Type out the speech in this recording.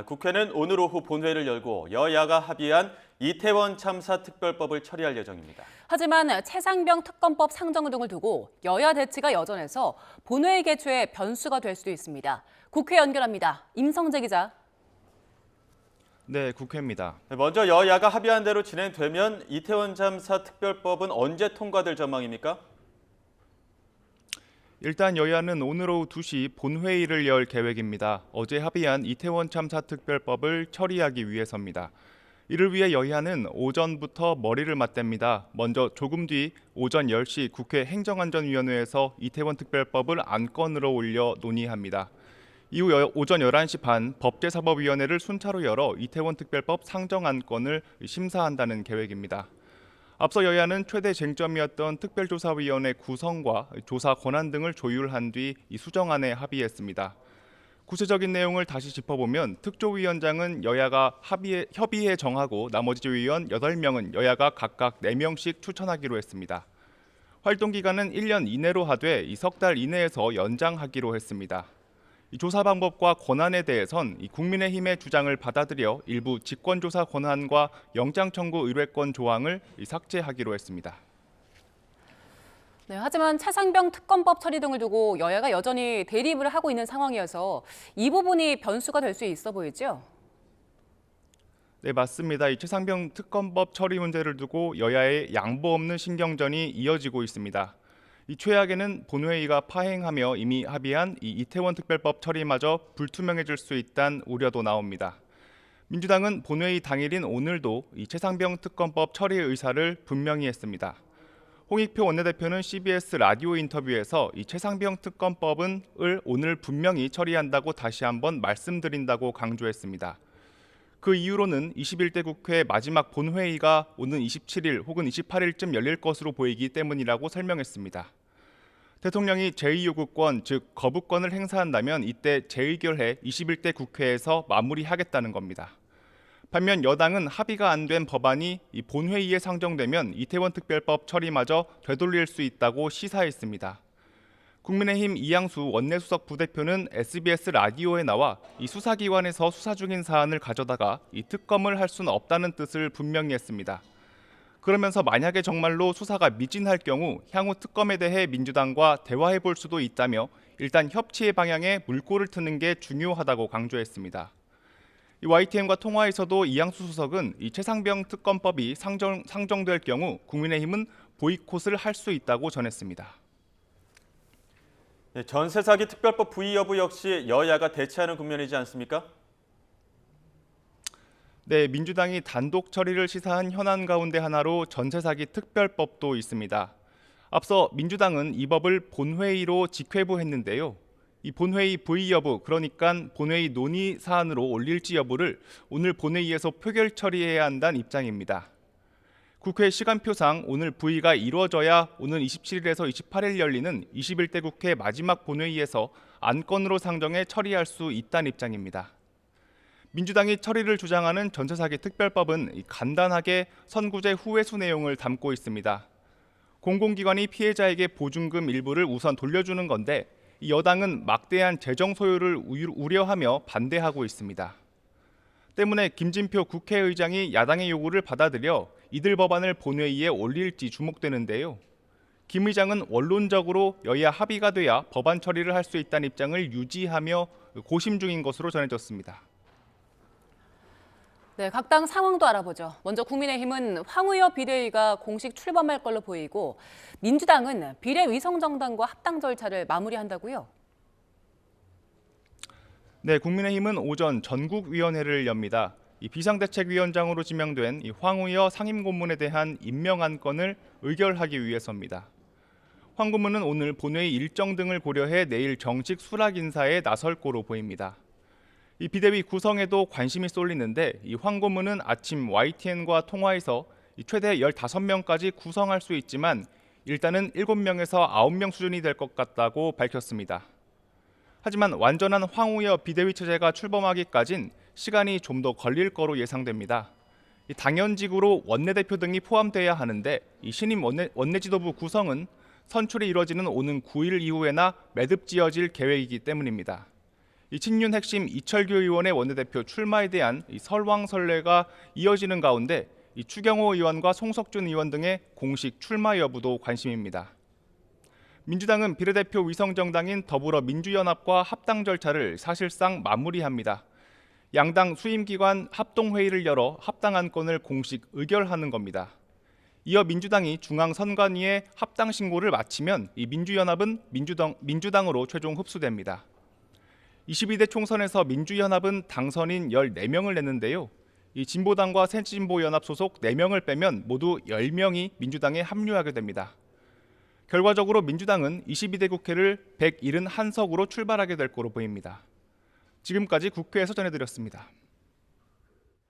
국회는 오늘 오후 본회의를 열고 여야가 합의한 이태원 참사 특별법을 처리할 예정입니다. 하지만 최상병 특검법 상정 등을 두고 여야 대치가 여전해서 본회의 개최에 변수가 될 수도 있습니다. 국회 연결합니다. 임성재 기자. 네, 국회입니다. 먼저 여야가 합의한 대로 진행되면 이태원 참사 특별법은 언제 통과될 전망입니까? 일단 여야는 오늘 오후 2시 본회의를 열 계획입니다. 어제 합의한 이태원 참사 특별법을 처리하기 위해서입니다. 이를 위해 여야는 오전부터 머리를 맞댑니다. 먼저 조금 뒤 오전 10시 국회 행정안전위원회에서 이태원 특별법을 안건으로 올려 논의합니다. 이후 오전 11시 반 법제사법위원회를 순차로 열어 이태원 특별법 상정 안건을 심사한다는 계획입니다. 앞서 여야는 최대 쟁점이었던 특별조사위원회 구성과 조사 권한 등을 조율한 뒤 이 수정안에 합의했습니다. 구체적인 내용을 다시 짚어보면 특조위원장은 여야가 협의해 정하고 나머지 위원 8명은 여야가 각각 4명씩 추천하기로 했습니다. 활동 기간은 1년 이내로 하되 이 석 달 이내에서 연장하기로 했습니다. 이 조사 방법과 권한에 대해선 국민의힘의 주장을 받아들여 일부 직권조사 권한과 영장 청구 의뢰권 조항을 삭제하기로 했습니다. 네, 하지만 최상병 특검법 처리 등을 두고 여야가 여전히 대립을 하고 있는 상황이어서 이 부분이 변수가 될 수 있어 보이죠? 네, 맞습니다. 이 최상병 특검법 처리 문제를 두고 여야의 양보 없는 신경전이 이어지고 있습니다. 이 최악에는 본회의가 파행하며 이미 합의한 이 이태원 특별법 처리마저 불투명해질 수 있다는 우려도 나옵니다. 민주당은 본회의 당일인 오늘도 이 최상병 특검법 처리 의사를 분명히 했습니다. 홍익표 원내대표는 CBS 라디오 인터뷰에서 이 최상병 특검법을 오늘 분명히 처리한다고 다시 한번 말씀드린다고 강조했습니다. 그 이유로는 21대 국회 마지막 본회의가 오는 27일 혹은 28일쯤 열릴 것으로 보이기 때문이라고 설명했습니다. 대통령이 제2요구권, 즉 거부권을 행사한다면 이때 재의결해 21대 국회에서 마무리하겠다는 겁니다. 반면 여당은 합의가 안 된 법안이 이 본회의에 상정되면 이태원 특별법 처리마저 되돌릴 수 있다고 시사했습니다. 국민의힘 이양수 원내수석 부대표는 SBS 라디오에 나와 이 수사기관에서 수사 중인 사안을 가져다가 이 특검을 할 수는 없다는 뜻을 분명히 했습니다. 그러면서 만약에 정말로 수사가 미진할 경우 향후 특검에 대해 민주당과 대화해 볼 수도 있다며 일단 협치의 방향에 물꼬를 트는 게 중요하다고 강조했습니다. 이 YTN과 통화에서도 이양수 수석은 이 최상병 특검법이 상정될 경우 국민의힘은 보이콧을 할 수 있다고 전했습니다. 전세 사기 특별법 부의 여부 역시 여야가 대치하는 국면이지 않습니까? 네, 민주당이 단독 처리를 시사한 현안 가운데 하나로 전세 사기 특별법도 있습니다. 앞서 민주당은 이 법을 본회의로 직회부했는데요. 이 본회의 부의 여부, 그러니까 본회의 논의 사안으로 올릴지 여부를 오늘 본회의에서 표결 처리해야 한다는 입장입니다. 국회 시간표상 오늘 부의가 이루어져야 오는 27일에서 28일 열리는 21대 국회 마지막 본회의에서 안건으로 상정해 처리할 수 있다는 입장입니다. 민주당이 처리를 주장하는 전세 사기 특별법은 간단하게 선구제 후회수 내용을 담고 있습니다. 공공기관이 피해자에게 보증금 일부를 우선 돌려주는 건데 여당은 막대한 재정 소요를 우려하며 반대하고 있습니다. 때문에 김진표 국회의장이 야당의 요구를 받아들여 이들 법안을 본회의에 올릴지 주목되는데요. 김 의장은 원론적으로 여야 합의가 돼야 법안 처리를 할 수 있다는 입장을 유지하며 고심 중인 것으로 전해졌습니다. 네, 각 당 상황도 알아보죠. 먼저 국민의힘은 황의여 비대위가 공식 출범할 걸로 보이고 민주당은 비례위성정당과 합당 절차를 마무리한다고요? 네, 국민의힘은 오전 전국위원회를 엽니다. 이 비상대책위원장으로 지명된 이 황의여 상임고문에 대한 임명 안건을 의결하기 위해서입니다. 황 고문은 오늘 본회의 일정 등을 고려해 내일 정식 수락 인사에 나설 거로 보입니다. 이 비대위 구성에도 관심이 쏠리는데 이 황 고문은 아침 YTN과 통화에서 최대 15명까지 구성할 수 있지만 일단은 7명에서 9명 수준이 될 것 같다고 밝혔습니다. 하지만 완전한 황의여 비대위 체제가 출범하기까진 시간이 좀 더 걸릴 거로 예상됩니다. 당연직으로 원내대표 등이 포함돼야 하는데 이 신임 원내지도부 구성은 선출이 이뤄지는 오는 9일 이후에나 매듭지어질 계획이기 때문입니다. 이 친윤 핵심 이철규 의원의 원내대표 출마에 대한 이 설왕설래가 이어지는 가운데 이 추경호 의원과 송석준 의원 등의 공식 출마 여부도 관심입니다. 민주당은 비례대표 위성정당인 더불어민주연합과 합당 절차를 사실상 마무리합니다. 양당 수임기관 합동회의를 열어 합당 안건을 공식 의결하는 겁니다. 이어 민주당이 중앙선관위에 합당 신고를 마치면 이 민주연합은 민주당으로 최종 흡수됩니다. 22대 총선에서 민주연합은 당선인 14명을 냈는데요. 이 진보당과 새진보연합 소속 4명을 빼면 모두 10명이 민주당에 합류하게 됩니다. 결과적으로 민주당은 22대 국회를 171석으로 출발하게 될 거로 보입니다. 지금까지 국회에서 전해드렸습니다.